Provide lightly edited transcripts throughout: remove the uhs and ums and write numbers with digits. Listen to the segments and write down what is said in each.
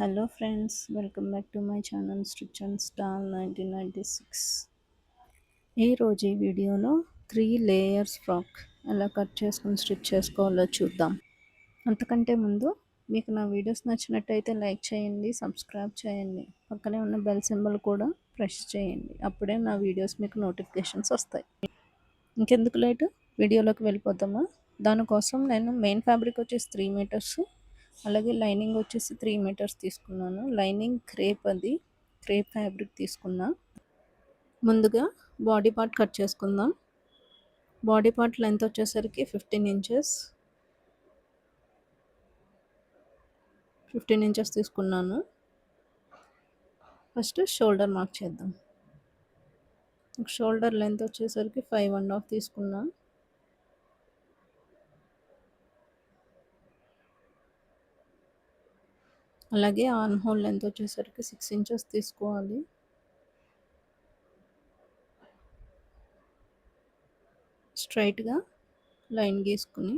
Hello friends, welcome back to my channel Stitch and Style 1996. ఈ వీడియోలో 3 layers frock ఎలా cut చేసుకుని stitch చేసుకోవాలో చూద్దాం. అంతకంటే ముందు మీకు నా వీడియోస్ నచ్చినట్టయితే లైక్ చేయండి, సబ్స్క్రైబ్ చేయండి, పక్కనే ఉన్న బెల్ సింబల్ కూడా ప్రెస్ చేయండి. అప్పుడే నా వీడియోస్ మీకు నోటిఫికేషన్స్ వస్తాయి. ఇంకెందుకు లేటు, వీడియోలోకి వెళ్ళిపోతామా. దానికోసం నేను మెయిన్ ఫ్యాబ్రిక్ వచ్చేసి 3 మీటర్స్, అలాగే లైనింగ్ వచ్చేసి 3 మీటర్స్ తీసుకున్నాను. లైనింగ్ క్రేప్ ఫ్యాబ్రిక్ తీసుకున్నా. ముందుగా బాడీ పార్ట్ కట్ చేసుకుందాం. బాడీ పార్ట్ లెంత్ వచ్చేసరికి 15 ఇంచెస్ తీసుకున్నాను. ఫస్ట్ షోల్డర్ మార్క్ చేద్దాం. షోల్డర్ లెంత్ వచ్చేసరికి 5.5 తీసుకున్నా. అలాగే ఆర్మ్ హోల్ లెంత్ వచ్చేసరికి 6 ఇంచెస్ తీసుకోవాలి. స్ట్రైట్గా లైన్ గీసుకుని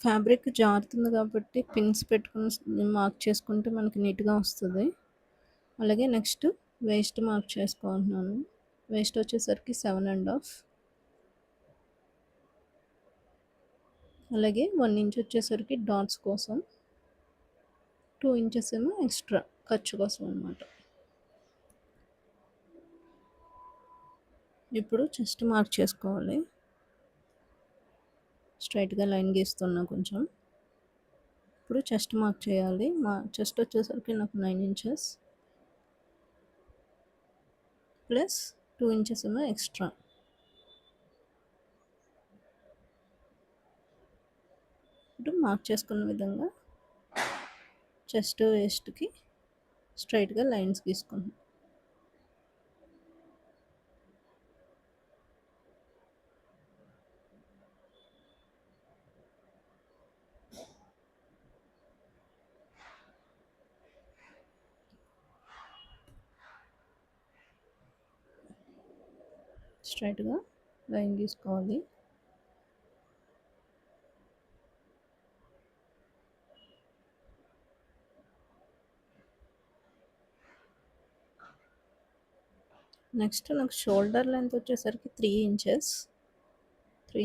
ఫ్యాబ్రిక్ జారుతుంది కాబట్టి పిన్స్ పెట్టుకుని మార్క్ చేసుకుంటే మనకి నీట్గా వస్తుంది. అలాగే నెక్స్ట్ వేస్ట్ మార్క్ చేసుకుంటున్నాను. వేస్ట్ వచ్చేసరికి 7.5. అలాగే 1 ఇంచ్ వచ్చేసరికి డాట్స్ కోసం, 2 ఇంచెస్ ఏమో ఎక్స్ట్రా ఖర్చు కోసం అన్నమాట. ఇప్పుడు చెస్ట్ మార్క్ చేసుకోవాలి. స్ట్రైట్గా లైన్ గీస్తున్నా కొంచెం. ఇప్పుడు చెస్ట్ మార్క్ చేయాలి. మా చెస్ట్ వచ్చేసరికి నాకు 9 ఇంచెస్ ప్లస్ 2 ఇంచెస్ ఏమో ఎక్స్ట్రా. ఇప్పుడు మార్క్ చేసుకున్న విధంగా చెస్ట్ వేస్ట్కి స్ట్రైట్గా లైన్స్ గీసుకుంటాం. స్ట్రైట్గా లైన్ గీసుకోవాలి. నెక్స్ట్ నాకు షోల్డర్ లెంత్ వచ్చేసరికి 3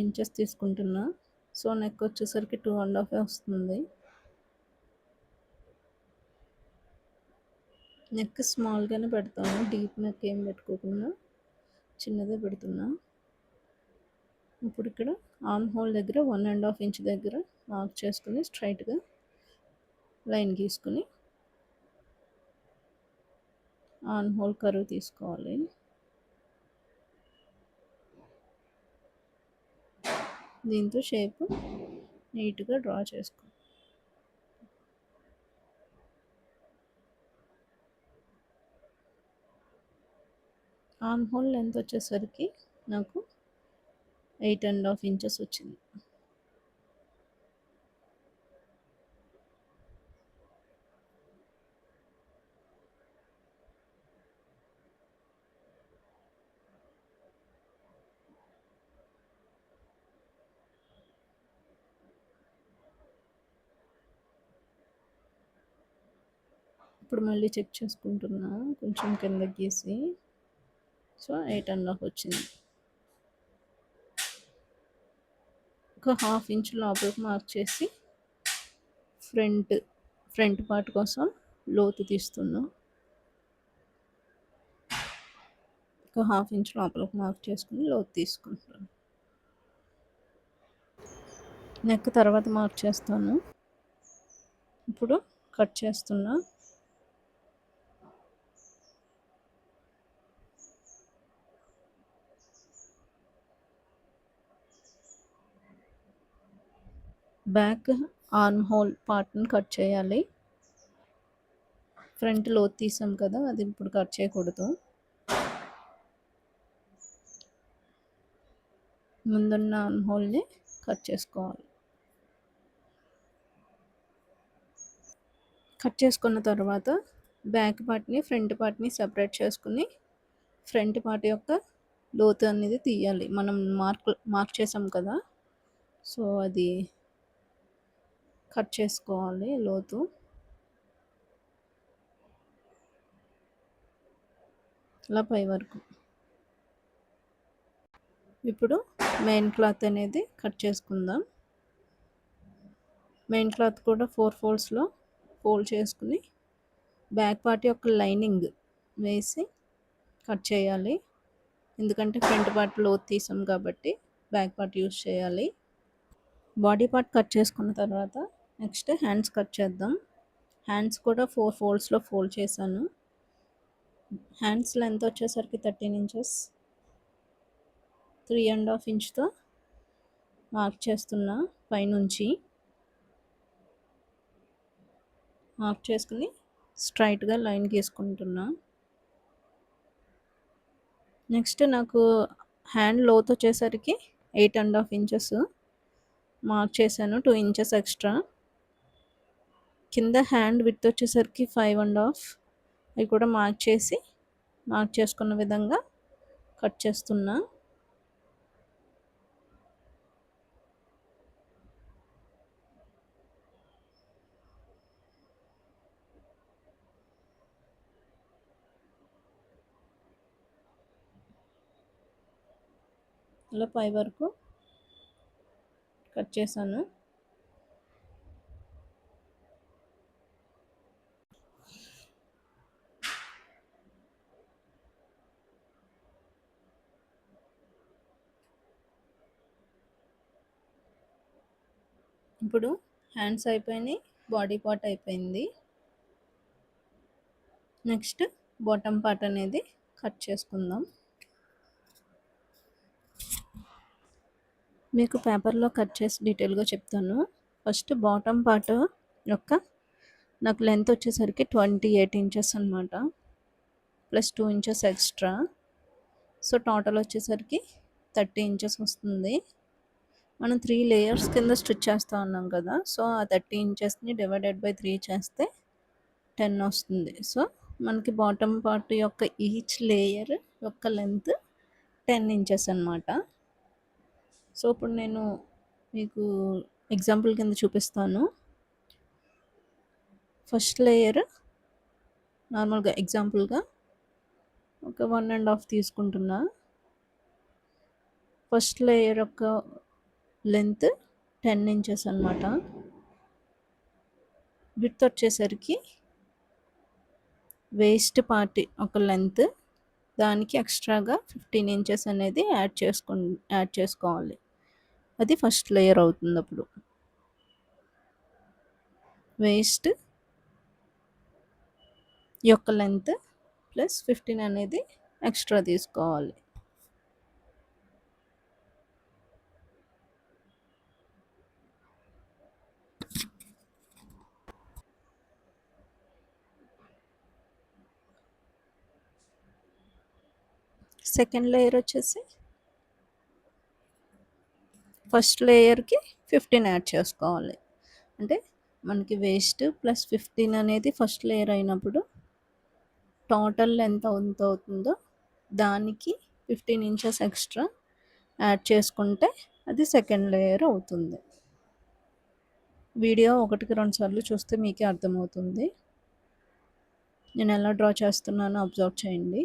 ఇంచెస్ తీసుకుంటున్నా. సో నెక్ వచ్చేసరికి 2.5 వస్తుంది. నెక్ స్మాల్గానే పెడతాను, డీప్ నెక్ ఏం పెట్టుకోకుండా చిన్నదే పెడుతున్నా. ఇప్పుడు ఇక్కడ ఆర్మ్ హోల్ దగ్గర 1.5 ఇంచ్ దగ్గర మార్క్ చేసుకుని స్ట్రైట్గా లైన్ గీసుకుని ఆర్మ్ హోల్ కర్వ్ తీసుకోవాలి. దీంతో షేప్ నీట్గా డ్రా చేసుకో. ఆర్మ్ హోల్ లెంత్ వచ్చేసరికి నాకు 8.5 ఇంచెస్ వచ్చింది. ఇప్పుడు మళ్ళీ చెక్ చేసుకుంటున్నా, కొంచెం కింద గీసి. సో 8.5 వచ్చింది. ఒక హాఫ్ ఇంచ్ లోపలికి మార్క్ చేసి ఫ్రంట్ పార్ట్ కోసం లోతు తీస్తున్నా. ఒక హాఫ్ ఇంచ్ లోపలికి మార్క్ చేసుకుని లోతు తీసుకుంటున్నాను. నెక్ తర్వాత మార్క్ చేస్తాను. ఇప్పుడు కట్ చేస్తున్నా. బ్యాక్ ఆర్మ్ హోల్ పార్ట్ని కట్ చేయాలి. ఫ్రంట్ లోతు తీసాం కదా, అది ఇప్పుడు కట్ చేయకూడదు. ముందున్న ఆర్మ్ హోల్ని కట్ చేసుకోవాలి. కట్ చేసుకున్న తర్వాత బ్యాక్ పార్ట్ని ఫ్రంట్ పార్ట్ని సెపరేట్ చేసుకుని ఫ్రంట్ పార్ట్ యొక్క లోతు అనేది తీయాలి. మనం మార్క్ చేసాం కదా, సో అది కట్ చేసుకోవాలి లోతు. ఇలా పై వరకు. ఇప్పుడు మెయిన్ క్లాత్ అనేది కట్ చేసుకుందాం. మెయిన్ క్లాత్ కూడా 4 ఫోల్డ్స్లో ఫోల్డ్ చేసుకుని బ్యాక్ పార్ట్ యొక్క లైనింగ్ వేసి కట్ చేయాలి. ఎందుకంటే ఫ్రంట్ పార్ట్ లోతు తీసాం కాబట్టి బ్యాక్ పార్ట్ యూస్ చేయాలి. బాడీ పార్ట్ కట్ చేసుకున్న తర్వాత నెక్స్ట్ హ్యాండ్స్ కట్ చేద్దాం. హ్యాండ్స్ కూడా 4 ఫోల్డ్స్లో ఫోల్డ్ చేశాను. హ్యాండ్స్ లెంత్ వచ్చేసరికి 13 ఇంచెస్. 3.5 ఇంచ్తో మార్క్ చేస్తున్నా. పైనుంచి మార్క్ చేసుకుని స్ట్రైట్గా లైన్ గీసుకుంటున్నా. నెక్స్ట్ నాకు హ్యాండ్ లోత్ వచ్చేసరికి 8.5 ఇంచెస్ మార్క్ చేశాను. 2 ఇంచెస్ ఎక్స్ట్రా. కింద హ్యాండ్ విడ్త్ వచ్చేసరికి 5.5. అవి కూడా మార్క్ చేసుకున్న విధంగా కట్ చేస్తున్నా. ఇలా పై వరకు కట్ చేశాను. ఇప్పుడు హ్యాండ్స్ అయిపోయినాయి, బాడీ పార్ట్ అయిపోయింది. నెక్స్ట్ బాటమ్ పార్ట్ అనేది కట్ చేసుకుందాం. మీకు పేపర్లో కట్ చేసి డీటెయిల్గా చెప్తాను. ఫస్ట్ బాటమ్ పార్ట్ యొక్క నాకు లెంత్ వచ్చేసరికి 28 ఇంచెస్ అనమాట, plus 2 inches extra. So total వచ్చేసరికి 30 ఇంచెస్ వస్తుంది. మనం 3 లేయర్స్ కింద స్టిచ్ చేస్తూ ఉన్నాం కదా, సో ఆ 30 ఇంచెస్ని డివైడెడ్ బై 3 చేస్తే 10 వస్తుంది. సో మనకి బాటమ్ పార్ట్ యొక్క ఈచ్ లేయర్ యొక్క లెంత్ 10 ఇంచెస్ అనమాట. సో ఇప్పుడు నేను మీకు ఎగ్జాంపుల్ కింద చూపిస్తాను. ఫస్ట్ లేయర్ నార్మల్గా ఎగ్జాంపుల్గా ఒక 1.5 తీసుకుంటున్నా. ఫస్ట్ లేయర్ యొక్క లెంత్ 10 ఇంచెస్ అనమాట. విడ్త్ వచ్చేసరికి వేస్ట్ పార్ట్ ఒక లెంత్, దానికి ఎక్స్ట్రాగా 15 ఇంచెస్ అనేది యాడ్ చేసుకోవాలి. అది ఫస్ట్ లేయర్ అవుతుంది. అప్పుడు వేస్ట్ యొక్క లెంత్ ప్లస్ 15 అనేది ఎక్స్ట్రా తీసుకోవాలి. సెకండ్ లేయర్ వచ్చేసి ఫస్ట్ లేయర్కి 15 యాడ్ చేసుకోవాలి. అంటే మనకి వేస్ట్ ప్లస్ 15 అనేది ఫస్ట్ లేయర్ అయినప్పుడు టోటల్ ఎంత అవుతుందో దానికి 15 ఇంచెస్ ఎక్స్ట్రా యాడ్ చేసుకుంటే అది సెకండ్ లేయర్ అవుతుంది. వీడియో 1-2 సార్లు చూస్తే మీకే అర్థమవుతుంది. నేను ఎలా డ్రా చేస్తున్నానో అబ్జర్వ్ చేయండి.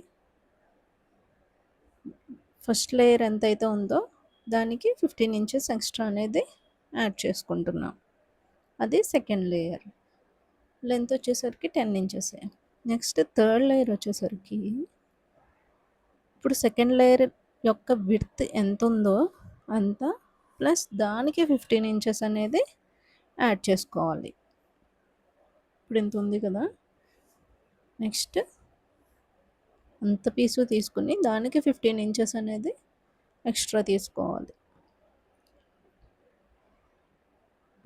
ఫస్ట్ లేయర్ ఎంతైతే ఉందో దానికి 15 ఇంచెస్ ఎక్స్ట్రా అనేది యాడ్ చేసుకుంటున్నాం. అది సెకండ్ లేయర్. లెంత్ వచ్చేసరికి 10 ఇంచెస్. నెక్స్ట్ థర్డ్ లేయర్ వచ్చేసరికి ఇప్పుడు సెకండ్ లేయర్ యొక్క విడ్త్ ఎంత ఉందో అంత ప్లస్ దానికి 15 ఇంచెస్ అనేది యాడ్ చేసుకోవాలి. ఇప్పుడు ఇంత ఉంది కదా, నెక్స్ట్ అంత పీసు తీసుకుని దానికి 15 ఇంచెస్ అనేది ఎక్స్ట్రా తీసుకోవాలి.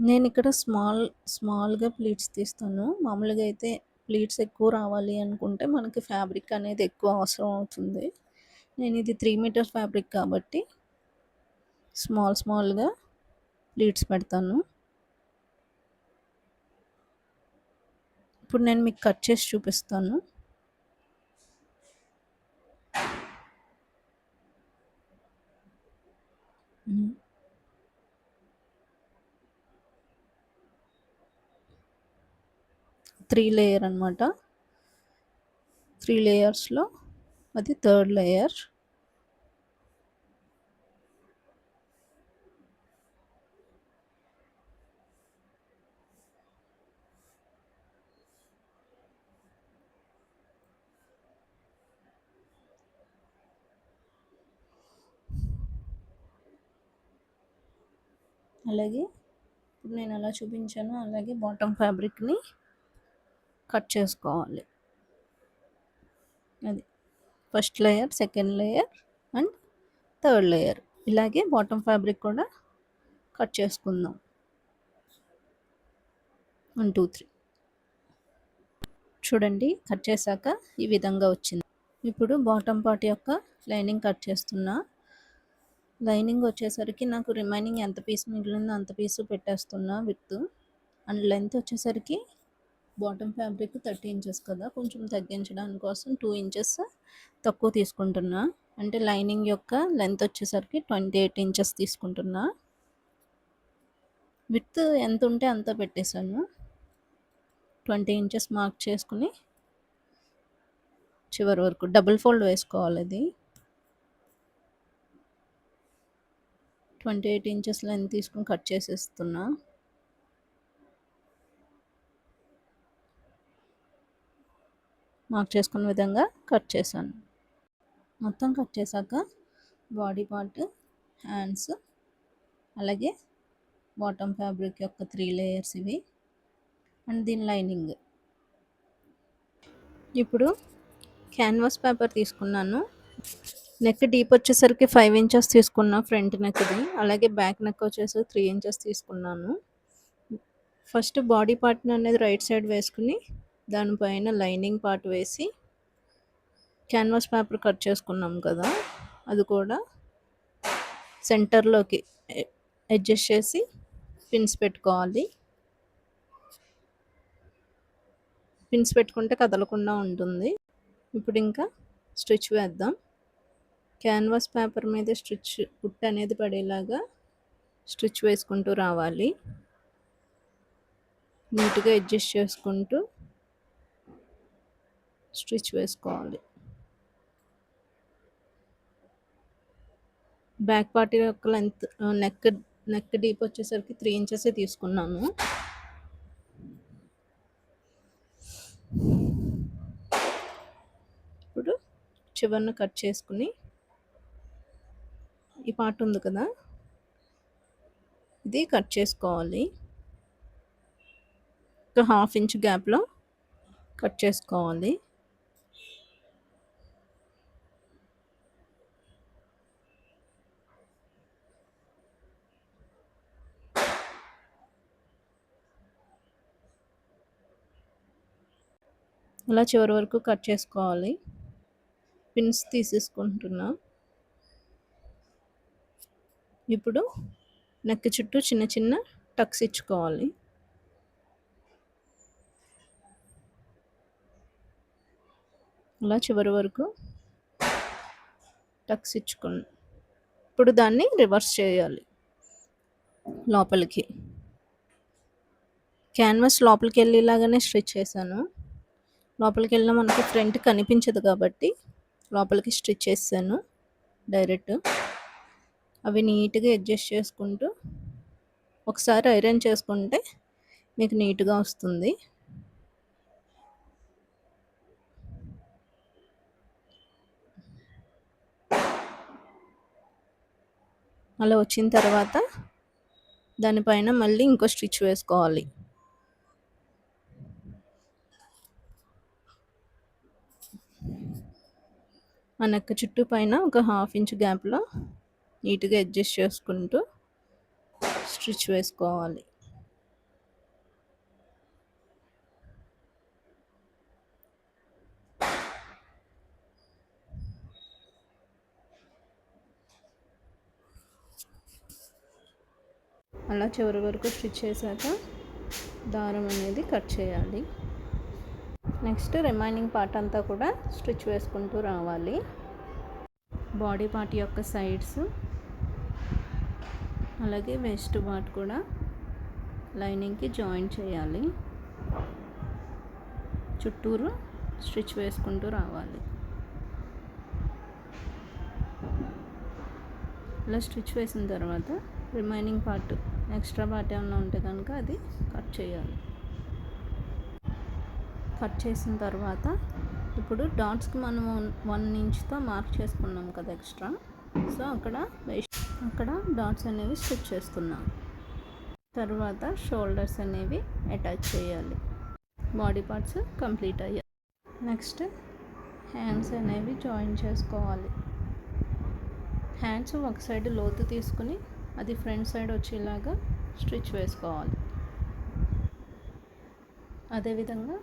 నేను ఇక్కడ స్మాల్గా ప్లీట్స్ తీస్తాను. మామూలుగా అయితే ప్లీట్స్ ఎక్కువ రావాలి అనుకుంటే మనకి ఫ్యాబ్రిక్ అనేది ఎక్కువ అవసరం అవుతుంది. నేను ఇది 3 మీటర్స్ ఫ్యాబ్రిక్ కాబట్టి స్మాల్గా ప్లీట్స్ పెడతాను. ఇప్పుడు నేను మీకు కట్ చేసి చూపిస్తాను. 3 లేయర్ అనమాట. 3 లేయర్స్లో అది థర్డ్ లేయర్. అలాగే ఇప్పుడు నేను ఎలా చూపించానో అలాగే బాటమ్ ఫ్యాబ్రిక్ని కట్ చేసుకోవాలి. అది first layer, second layer and third layer. ఇలాగే బాటమ్ ఫ్యాబ్రిక్ కూడా కట్ చేసుకుందాం. 1 2 3 చూడండి, కట్ చేశాక ఈ విధంగా వచ్చింది. ఇప్పుడు బాటమ్ పార్ట్ యొక్క లైనింగ్ కట్ చేస్తున్నా. లైనింగ్ వచ్చేసరికి నాకు రిమైనింగ్ ఎంత పీస్ మిగిలిందో అంత పీసు పెట్టేస్తున్నా విత్. అండ్ లెంత్ వచ్చేసరికి బాటమ్ ఫ్యాబ్రిక్ 30 ఇంచెస్ కదా, కొంచెం తగ్గించడానికి కోసం 2 ఇంచెస్ తక్కువ తీసుకుంటున్నా. అంటే లైనింగ్ యొక్క లెంత్ వచ్చేసరికి 28 ఇంచెస్ తీసుకుంటున్నా. విత్ ఎంత ఉంటే అంత పెట్టేశాను. 20 ఇంచెస్ మార్క్ చేసుకుని చివరి వరకు డబుల్ ఫోల్డ్ వేసుకోవాలి. ఇది 28 ఇంచెస్ లెంత్ తీసుకుని కట్ చేసేస్తున్నా. మార్క్ చేసుకున్న విధంగా కట్ చేశాను. మొత్తం కట్ చేశాక బాడీ పార్ట్, హ్యాండ్స్, అలాగే బాటమ్ ఫ్యాబ్రిక్ యొక్క 3 లేయర్స్ ఇవి అండ్ దీని లైనింగ్. ఇప్పుడు క్యాన్వాస్ పేపర్ తీసుకున్నాను. నెక్ డీప్ వచ్చేసరికి 5 ఇంచెస్ తీసుకున్నా ఫ్రంట్ నెక్ది. అలాగే బ్యాక్ నెక్ వచ్చేసి 3 ఇంచెస్ తీసుకున్నాను. ఫస్ట్ బాడీ పార్ట్ అనేది రైట్ సైడ్ వేసుకుని దానిపైన లైనింగ్ పార్ట్ వేసి క్యాన్వాస్ పేపర్ కట్ చేసుకున్నాం కదా, అది కూడా సెంటర్లోకి అడ్జస్ట్ చేసి పిన్స్ పెట్టుకోవాలి. పిన్స్ పెట్టుకుంటే కదలకుండా ఉంటుంది. ఇప్పుడు ఇంకా స్టిచ్ వేద్దాం. క్యాన్వాస్ పేపర్ మీద స్టిచ్ కుట్టు అనేది పడేలాగా స్టిచ్ వేసుకుంటూ రావాలి. నీట్గా అడ్జస్ట్ చేసుకుంటూ స్టిచ్ వేసుకోవాలి. బ్యాక్ పార్ట్ యొక్క లెంత్ నెక్ డీప్ వచ్చేసరికి 3 ఇంచెస్ తీసుకున్నాను. ఇప్పుడు చివరిని కట్ చేసుకుని ఈ పార్ట్ ఉంది కదా, ఇది కట్ చేసుకోవాలి. ఒక 1/2 ఇంచ్ గ్యాప్లో కట్ చేసుకోవాలి. అలా చివరి వరకు కట్ చేసుకోవాలి. పిన్స్ తీసేసుకుంటున్నా. ఇప్పుడు నెక్ చుట్టూ చిన్న చిన్న టక్స్ ఇచ్చుకోవాలి. అలా చివరి వరకు టక్స్ ఇచ్చుకోండి. ఇప్పుడు దాన్ని రివర్స్ చేయాలి. లోపలికి క్యాన్వాస్ లోపలికి వెళ్ళేలాగానే స్టిచ్ చేశాను. లోపలికి వెళ్ళినా మనకి ఫ్రంట్ కనిపించదు కాబట్టి లోపలికి స్టిచ్ చేశాను డైరెక్ట్. అవి నీట్గా అడ్జస్ట్ చేసుకుంటూ ఒకసారి ఐరన్ చేసుకుంటే మీకు నీట్గా వస్తుంది. అలా వచ్చిన తర్వాత దానిపైన మళ్ళీ ఇంకో స్టిచ్ వేసుకోవాలి. ఆ నెక్ చుట్టూ పైన ఒక 1/2 ఇంచ్ గ్యాప్లో నీట్గా అడ్జస్ట్ చేసుకుంటూ స్టిచ్ వేసుకోవాలి. అలా చివరి వరకు స్టిచ్ చేశాక దారం అనేది కట్ చేయాలి. నెక్స్ట్ రిమైనింగ్ పార్ట్ అంతా కూడా స్టిచ్ వేసుకుంటూ రావాలి. బాడీ పార్ట్ యొక్క సైడ్స్ అలాగే వెస్ట్ పార్ట్ కూడా లైనింగ్కి జాయిన్ చేయాలి. చుట్టూరు స్టిచ్ వేసుకుంటూ రావాలి. ఇలా స్టిచ్ వేసిన తర్వాత రిమైనింగ్ పార్ట్, ఎక్స్ట్రా పార్ట్ ఏమన్నా ఉంటే కనుక అది కట్ చేయాలి. కట్ చేసిన తర్వాత ఇప్పుడు డాట్స్కి మనం 1 ఇంచ్తో మార్క్ చేసుకున్నాం కదా ఎక్స్ట్రా. సో అక్కడ డాట్స్ అనేవి స్టిచ్ చేస్తున్నాం. తర్వాత షోల్డర్స్ అనేవి అటాచ్ చేయాలి. బాడీ పార్ట్స్ కంప్లీట్ అయ్యాయి. నెక్స్ట్ హ్యాండ్స్ అనేవి జాయిన్ చేసుకోవాలి. హ్యాండ్స్ ఒక సైడ్ లోతు తీసుకుని అది ఫ్రంట్ సైడ్ వచ్చేలాగా స్టిచ్ వేసుకోవాలి. అదేవిధంగా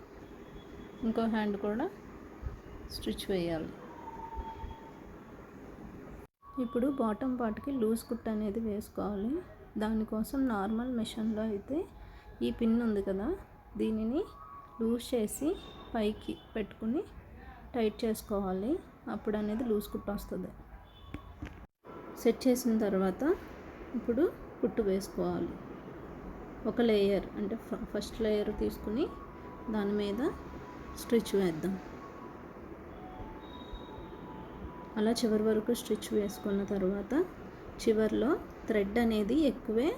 ఇంకో హ్యాండ్ కూడా స్టిచ్ వేయాలి. ఇప్పుడు బాటమ్ పార్ట్కి లూజ్ కుట్ అనేది వేసుకోవాలి. దానికోసం నార్మల్ మెషిన్లో అయితే ఈ పిన్ ఉంది కదా, దీనిని లూజ్ చేసి పైకి పెట్టుకుని టైట్ చేసుకోవాలి. అప్పుడు అనేది లూజ్ కుట్ వస్తుంది. సెట్ చేసిన తర్వాత ఇప్పుడు కుట్టు వేసుకోవాలి. ఒక లేయర్ అంటే ఫస్ట్ లేయర్ తీసుకుని దాని మీద స్టిచ్ వేద్దాం. అలా చివరి వరకు స్టిచ్ వేసుకున్న తర్వాత చివరిలో థ్రెడ్ అనేది ఎక్కువే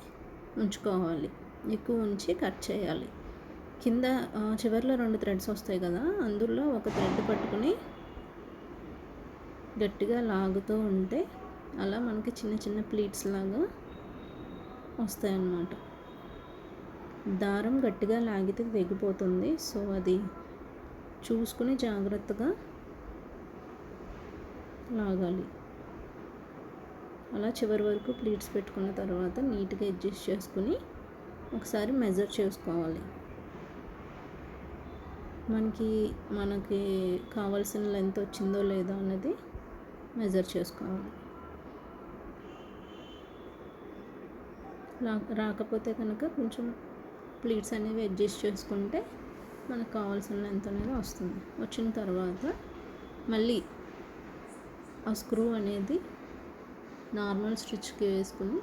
ఉంచుకోవాలి. ఎక్కువ ఉంచి కట్ చేయాలి. కింద చివరిలో 2 థ్రెడ్స్ వస్తాయి కదా, అందులో ఒక థ్రెడ్ పట్టుకుని గట్టిగా లాగుతూ ఉంటే అలా మనకి చిన్న చిన్న ప్లీట్స్ లాగా వస్తాయన్నమాట. దారం గట్టిగా లాగితే తెగిపోతుంది. సో అది చూసుకుని జాగ్రత్తగా లాగాలి. అలా చివరి వరకు ప్లీట్స్ పెట్టుకున్న తర్వాత నీట్గా అడ్జస్ట్ చేసుకుని ఒకసారి మెజర్ చేసుకోవాలి. మనకి కావాల్సిన లెంత్ వచ్చిందో లేదో అన్నది మెజర్ చేసుకోవాలి. రాకపోతే కనుక కొంచెం ప్లీట్స్ అనేవి అడ్జస్ట్ చేసుకుంటే మనకు కావాల్సిన లెంత్ అనేది వస్తుంది. వచ్చిన తర్వాత మళ్ళీ ఆ స్క్రూ అనేది నార్మల్ స్టిచ్కి వేసుకుని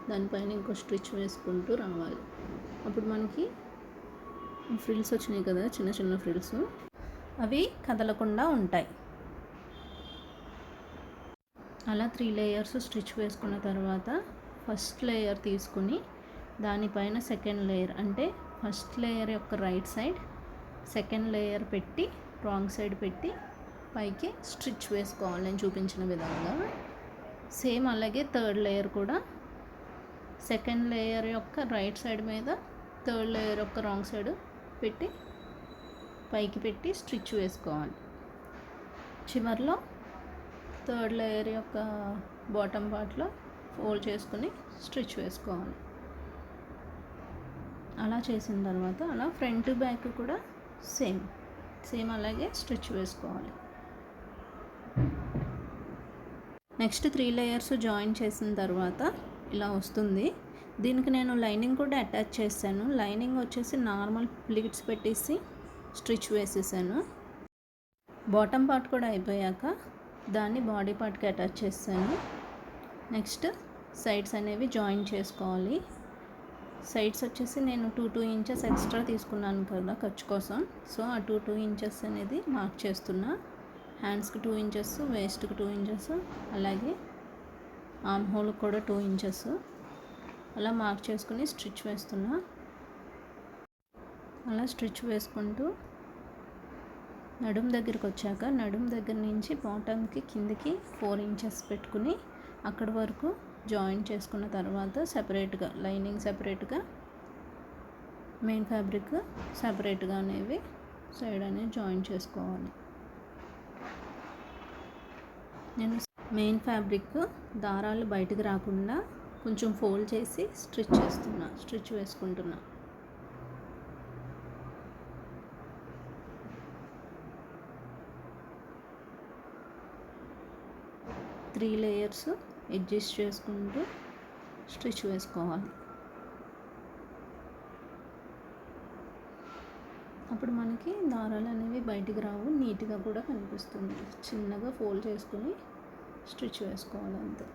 దానిపైన ఇంకో స్టిచ్ వేసుకుంటూ రావాలి. అప్పుడు మనకి ఫ్రిల్స్ వచ్చినాయి కదా, చిన్న చిన్న ఫ్రిల్స్, అవి కదలకుండా ఉంటాయి. అలా 3 లేయర్స్ స్టిచ్ వేసుకున్న తర్వాత ఫస్ట్ లేయర్ తీసుకుని దానిపైన సెకండ్ లేయర్ అంటే ఫస్ట్ లేయర్ యొక్క రైట్ సైడ్ సెకండ్ లేయర్ పెట్టి రాంగ్ సైడ్ పెట్టి పైకి స్టిచ్ వేసుకోవాలి నేను చూపించిన విధంగా. సేమ్ అలాగే థర్డ్ లేయర్ కూడా సెకండ్ లేయర్ యొక్క రైట్ సైడ్ మీద థర్డ్ లేయర్ యొక్క రాంగ్ సైడ్ పెట్టి పైకి పెట్టి స్టిచ్ వేసుకోవాలి. చివర్లో థర్డ్ లేయర్ యొక్క బాటమ్ పార్ట్లో ఫోల్డ్ చేసుకుని స్టిచ్ వేసుకోవాలి. అలా చేసిన తర్వాత అలా ఫ్రంట్ బ్యాక్ కూడా సేమ్ అలాగే స్టిచ్ వేసుకోవాలి. నెక్స్ట్ 3 లేయర్స్ జాయిన్ చేసిన తర్వాత ఇలా వస్తుంది. దీనికి నేను లైనింగ్ కూడా అటాచ్ చేశాను. లైనింగ్ వచ్చేసి నార్మల్ ప్లీట్స్ పెట్టేసి స్టిచ్ వేసేసాను. బాటమ్ పార్ట్ కూడా అయిపోయాక దాన్ని బాడీ పార్ట్కి అటాచ్ చేశాను. నెక్స్ట్ సైడ్స్ అనేవి జాయిన్ చేసుకోవాలి. సైడ్స్ వచ్చేసి నేను 2 ఇంచెస్ ఎక్స్ట్రా తీసుకున్నాను కదా ఖర్చు కోసం. సో ఆ 2 ఇంచెస్ అనేది మార్క్ చేస్తున్నా. హ్యాండ్స్కి 2 ఇంచెస్, వేస్ట్కి 2 ఇంచెస్, అలాగే ఆర్మ్ హోల్కి కూడా 2 ఇంచెస్ అలా మార్క్ చేసుకుని స్టిచ్ వేస్తున్నా. అలా స్టిచ్ వేసుకుంటూ నడుం దగ్గరికి వచ్చాక నడుం దగ్గర నుంచి బాటమ్కి కిందికి 4 ఇంచెస్ పెట్టుకుని అక్కడి వరకు జాయిన్ చేసుకున్న తర్వాత సెపరేట్గా లైనింగ్ సెపరేట్గా మెయిన్ ఫ్యాబ్రిక్ సెపరేట్గా అనేవి సైడ్ అనేది జాయిన్ చేసుకోవాలి. నేను మెయిన్ ఫ్యాబ్రిక్ దారాలు బయటకు రాకుండా కొంచెం ఫోల్డ్ చేసి స్టిచ్ వేసుకుంటున్నా. త్రీ లేయర్స్ అడ్జస్ట్ చేసుకుంటూ స్టిచ్ వేసుకోవాలి. అప్పుడు మనకి దారాలు అనేవి బయటికి రావు, నీట్గా కూడా కనిపిస్తుంది. చిన్నగా ఫోల్డ్ చేసుకుని స్టిచ్ వేసుకోవాలి అంతే.